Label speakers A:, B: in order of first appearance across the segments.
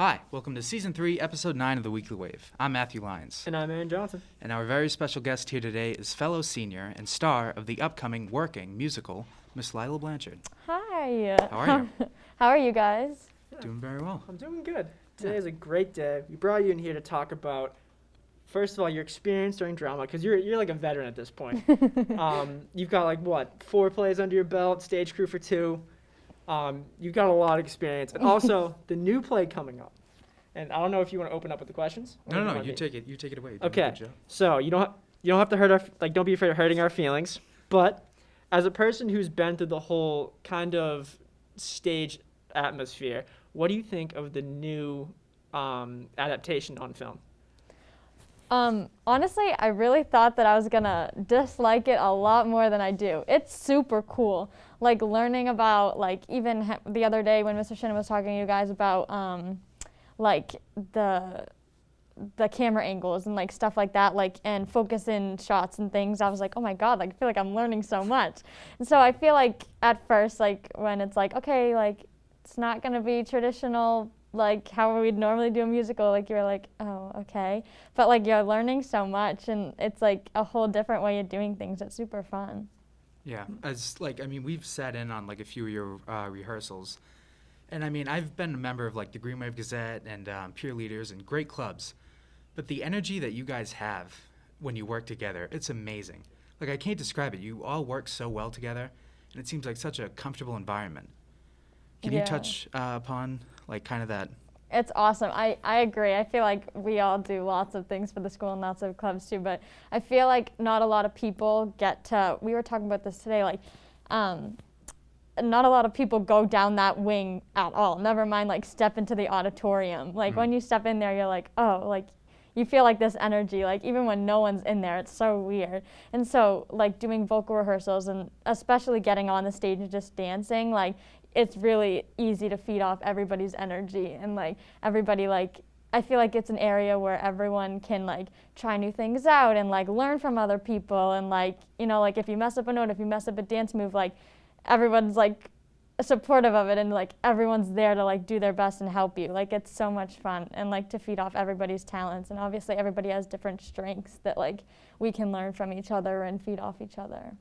A: Hi, welcome to Season 3, Episode 9 of The Weekly Wave. I'm Matthew Lyons.
B: And I'm Aaron Johnson.
A: And our very special guest here today is fellow senior and star of the upcoming working musical, Miss Lila Blanchard.
C: Hi.
A: How are you?
C: How are you guys?
A: Doing very well.
B: I'm doing good. Today is a great day. We brought you in here to talk about, first of all, your experience during drama, because you're like a veteran at this point. You've got 4 plays under your belt, stage crew for 2. You've got a lot of experience. And also, the new play coming up. And I don't know if you want to open up with the questions.
A: No, you take it. You take it away.
B: Okay. So you don't have to hurt our don't be afraid of hurting our feelings. But as a person who's been through the whole kind of stage atmosphere, what do you think of the new adaptation on film?
C: Honestly, I really thought that I was gonna dislike it a lot more than I do. It's super cool. Like learning about even the other day when Mr. Shannon was talking to you guys about the camera angles and stuff like that, and focus in shots and things. I was like, oh my god, I feel like I'm learning so much. And so I feel like at first, when it's okay, it's not gonna be traditional how we'd normally do a musical, you're like, oh, okay. But you're learning so much, and it's a whole different way of doing things. It's super fun.
A: Yeah, we've sat in on a few of your rehearsals. And I've been a member of the Green Wave Gazette and Peer Leaders and great clubs. But the energy that you guys have when you work together, it's amazing. I can't describe it. You all work so well together, and it seems like such a comfortable environment. Can you touch upon kind of that?
C: It's awesome. I agree. I feel like we all do lots of things for the school and lots of clubs too, but I feel like not a lot of people get to, we were talking about this today, not a lot of people go down that wing at all. Never mind step into the auditorium. When you step in there, you're like, oh, you feel this energy, even when no one's in there, it's so weird. And so doing vocal rehearsals and especially getting on the stage and just dancing, it's really easy to feed off everybody's energy and everybody I feel like it's an area where everyone can try new things out and learn from other people and if you mess up a note, if you mess up a dance move, everyone's supportive of it and everyone's there to do their best and help you. It's so much fun and to feed off everybody's talents, and obviously everybody has different strengths that we can learn from each other and feed off each other.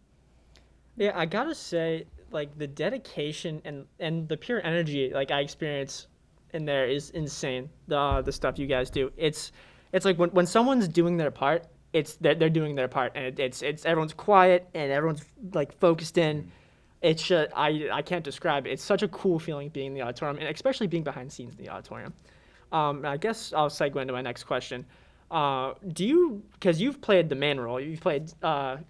B: Yeah, I gotta say, the dedication and the pure energy I experience in there is insane. The stuff you guys do, it's when someone's doing their part, they're doing their part, and it's everyone's quiet and everyone's focused in. It's just, I can't describe it. It's such a cool feeling being in the auditorium, and especially being behind the scenes in the auditorium. I guess I'll segue into my next question. Because you've played the main role, you've played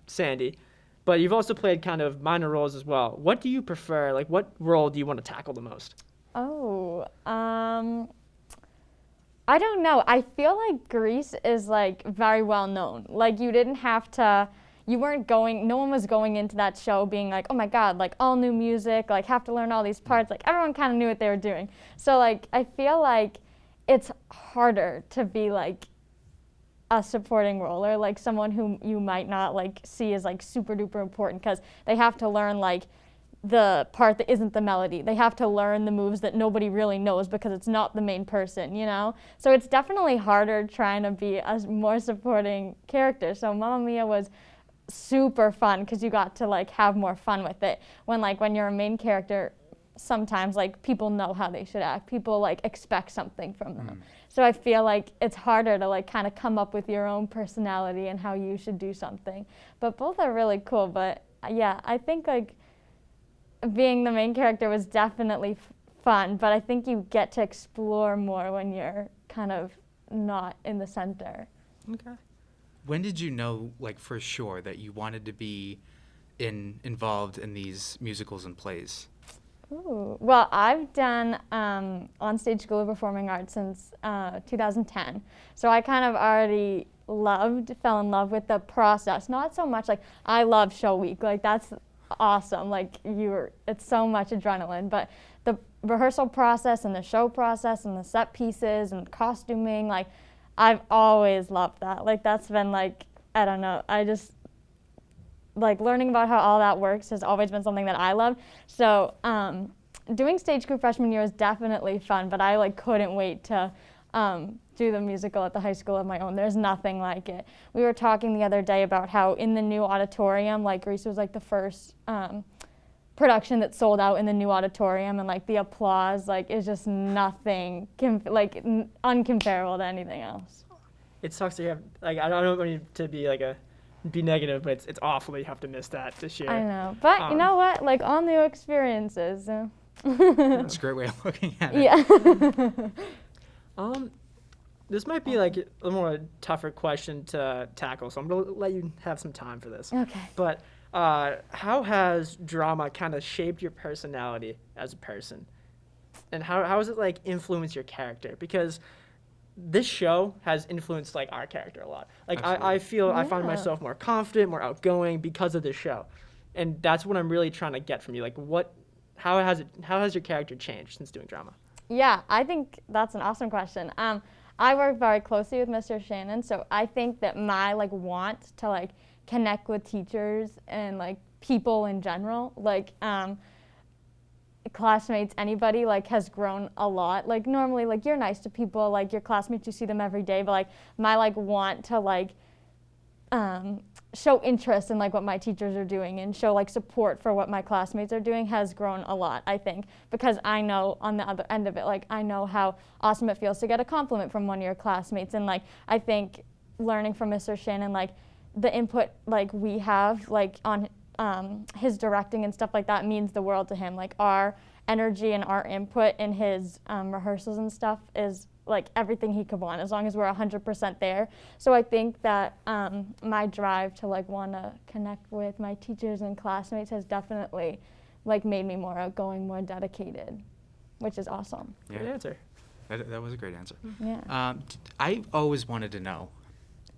B: Sandy, but you've also played kind of minor roles as well. What do you prefer? What role do you want to tackle the most?
C: Oh, I don't know. I feel like Grease is very well known. You didn't have to, no one was going into that show being oh my god, all new music, have to learn all these parts. Everyone kind of knew what they were doing. So I feel like it's harder to be a supporting role or someone who you might not see as super duper important, because they have to learn the part that isn't the melody. They have to learn the moves that nobody really knows because it's not the main person, So it's definitely harder trying to be a more supporting character. So Mamma Mia was super fun because you got to have more fun with it. When you're a main character, sometimes people know how they should act. People expect something from them. So I feel it's harder to kind of come up with your own personality and how you should do something. But both are really cool. But yeah, I think being the main character was definitely fun, but I think you get to explore more when you're kind of not in the center.
B: Okay.
A: When did you know, for sure, that you wanted to be involved in these musicals and plays?
C: Ooh. Well, I've done on-stage School of Performing Arts since 2010. So I kind of already fell in love with the process. Not so much I love show week. That's awesome. It's so much adrenaline. But the rehearsal process and the show process and the set pieces and costuming, I've always loved that. That's been I don't know. I just learning about how all that works has always been something that I love. So doing stage crew freshman year was definitely fun, but I like couldn't wait to do the musical at the high school of my own. There's nothing like it. We were talking the other day about how in the new auditorium, like Grease was like the first production that sold out in the new auditorium, and like the applause like is just nothing uncomparable to anything else.
B: It sucks to have, like, I don't want you to be like be negative, but it's awful that you have to miss that this year.
C: I know, but you know what? Like all new experiences.
A: That's a great way of looking at it.
C: Yeah.
B: This might be like a more tougher question to tackle, so I'm gonna let you have some time for this.
C: Okay.
B: But how has drama kind of shaped your personality as a person, and how has it like influenced your character? Because this show has influenced like our character a lot. Like I feel I find myself more confident, more outgoing because of this show, and that's what I'm really trying to get from you. Like how has your character changed since doing drama?
C: Yeah, I think that's an awesome question. I work very closely with Mr. Shannon, so I think that my like want to like connect with teachers and like people in general, like classmates, anybody, like has grown a lot. Like normally, like you're nice to people, like your classmates, you see them every day, but like my like want to like show interest in like what my teachers are doing and show like support for what my classmates are doing has grown a lot, I think, because I know on the other end of it, like I know how awesome it feels to get a compliment from one of your classmates. And like I think learning from Mr. Shannon, like the input like we have like on his directing and stuff like that means the world to him. Like our energy and our input in his rehearsals and stuff is like everything he could want, as long as we're 100% there. So I think that my drive to like want to connect with my teachers and classmates has definitely like made me more outgoing, more dedicated, which is awesome.
A: Yeah.
B: Good answer.
A: That was a great answer.
C: Yeah.
A: I always wanted to know,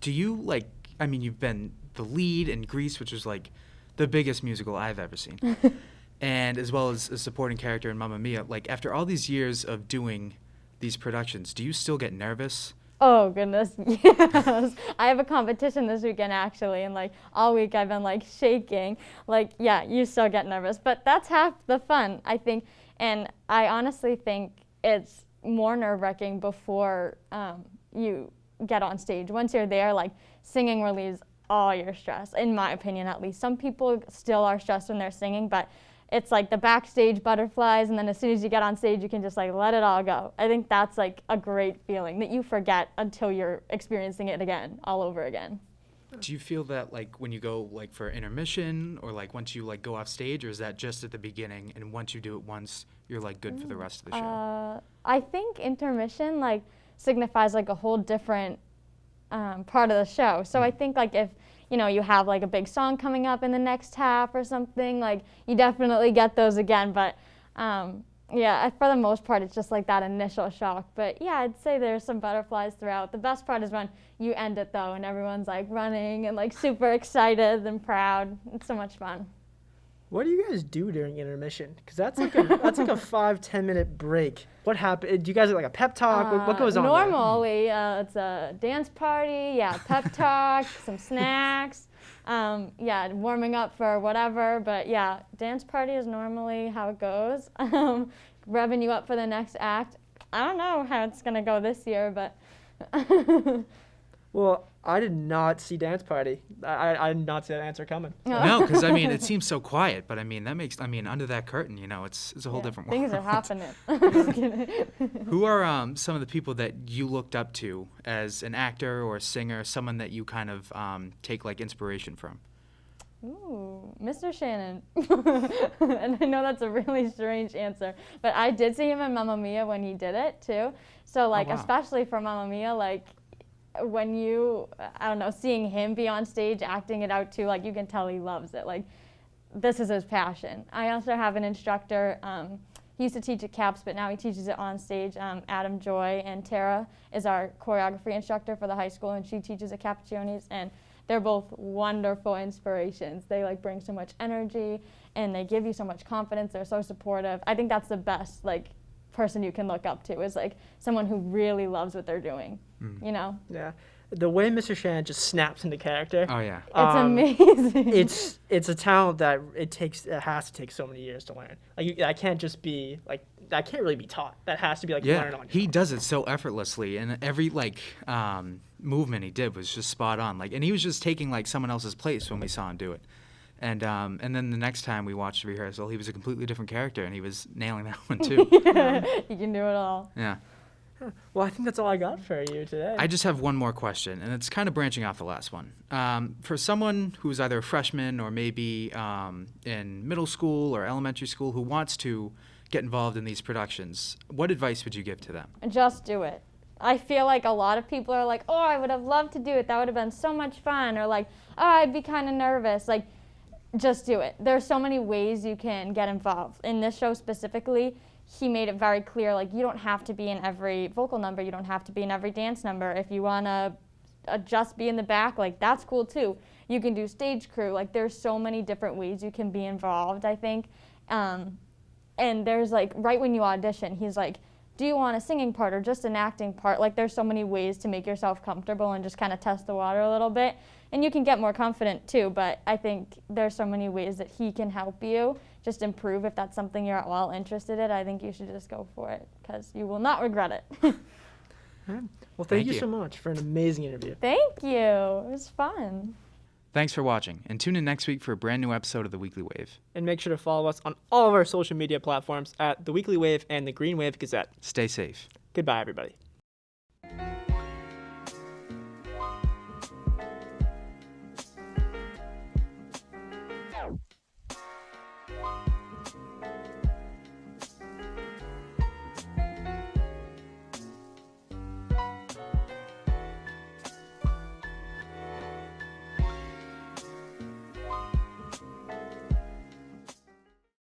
A: do you like, I mean, you've been the lead in Grease, which was like the biggest musical I've ever seen, and as well as a supporting character in Mamma Mia. Like after all these years of doing these productions, do you still get nervous?
C: Oh goodness, yes. I have a competition this weekend actually, and like all week I've been like shaking. Like yeah, you still get nervous, but that's half the fun, I think. And I honestly think it's more nerve-wracking before you get on stage. Once you're there, like singing relieves all your stress, in my opinion at least. Some people still are stressed when they're singing, but it's like the backstage butterflies, and then as soon as you get on stage, you can just like let it all go. I think that's like a great feeling that you forget until you're experiencing it again, all over again.
A: Do you feel that like when you go like for intermission or like once you like go off stage, or is that just at the beginning and once you do it once, you're like good for the rest of the show?
C: I think intermission like signifies like a whole different part of the show. So I think like if you know you have like a big song coming up in the next half or something, like you definitely get those again. But yeah, for the most part, it's just like that initial shock. But yeah, I'd say there's some butterflies throughout. The best part is when you end it though, and everyone's like running and like super excited and proud. It's so much fun.
B: What do you guys do during intermission? Because that's like a 5-10 minute break. What happened? Do you guys have like a pep talk? What goes on there?
C: Normally, it's a dance party. Yeah, pep talk, some snacks. Yeah, warming up for whatever. But yeah, dance party is normally how it goes. Revving you up for the next act. I don't know how it's gonna go this year, but.
B: Well, I did not see dance party. I did not see that answer coming.
A: No, because I mean it seems so quiet, but I mean that makes under that curtain, you know, it's a whole different world.
C: Things are happening.
A: Who are some of the people that you looked up to as an actor or a singer, someone that you kind of take like inspiration from?
C: Ooh, Mr. Shannon. And I know that's a really strange answer, but I did see him in Mamma Mia when he did it too. So like,
A: wow.
C: Especially for Mamma Mia, like when you, I don't know, seeing him be on stage, acting it out too, like you can tell he loves it. Like this is his passion. I also have an instructor. He used to teach at CAPS, but now he teaches it on stage. Adam Joy, and Tara is our choreography instructor for the high school, and she teaches at Cappuccionis, and they're both wonderful inspirations. They like bring so much energy, and they give you so much confidence. They're so supportive. I think that's the best like person you can look up to, is like someone who really loves what they're doing. You know?
B: Yeah. the way Mr. Shan just snaps into character.
A: Oh yeah.
C: It's amazing.
B: It's a talent that it has to take so many years to learn. Like I can't just be like that can't really be taught. That has to be like learn on your
A: he
B: own.
A: does it so effortlessly, and every movement he did was just spot on. Like, and he was just taking like someone else's place when we saw him do it. And then the next time we watched rehearsal, he was a completely different character, and he was nailing that one too.
C: You can do it all.
A: Yeah.
B: Well, I think that's all I got for you today.
A: I just have one more question, and it's kind of branching off the last one. For someone who's either a freshman or maybe in middle school or elementary school who wants to get involved in these productions, what advice would you give to them?
C: Just do it. I feel like a lot of people are like, oh, I would have loved to do it. That would have been so much fun. Or like, oh, I'd be kind of nervous. Like, just do it. There's so many ways you can get involved. In this show specifically, he made it very clear, like, you don't have to be in every vocal number. You don't have to be in every dance number. If you want to just be in the back, like, that's cool too. You can do stage crew. Like, there's so many different ways you can be involved, I think. And there's, like, right when you audition, he's like, do you want a singing part or just an acting part? Like, there's so many ways to make yourself comfortable and just kind of test the water a little bit. And you can get more confident too, but I think there's so many ways that he can help you just improve. If that's something you're at all interested in, I think you should just go for it because you will not regret it.
B: All right. Well, thank you
A: you
B: so much for an amazing interview.
C: Thank you. It was fun.
A: Thanks for watching, and tune in next week for a brand new episode of The Weekly Wave.
B: And make sure to follow us on all of our social media platforms at The Weekly Wave and The Green Wave Gazette.
A: Stay safe.
B: Goodbye, everybody.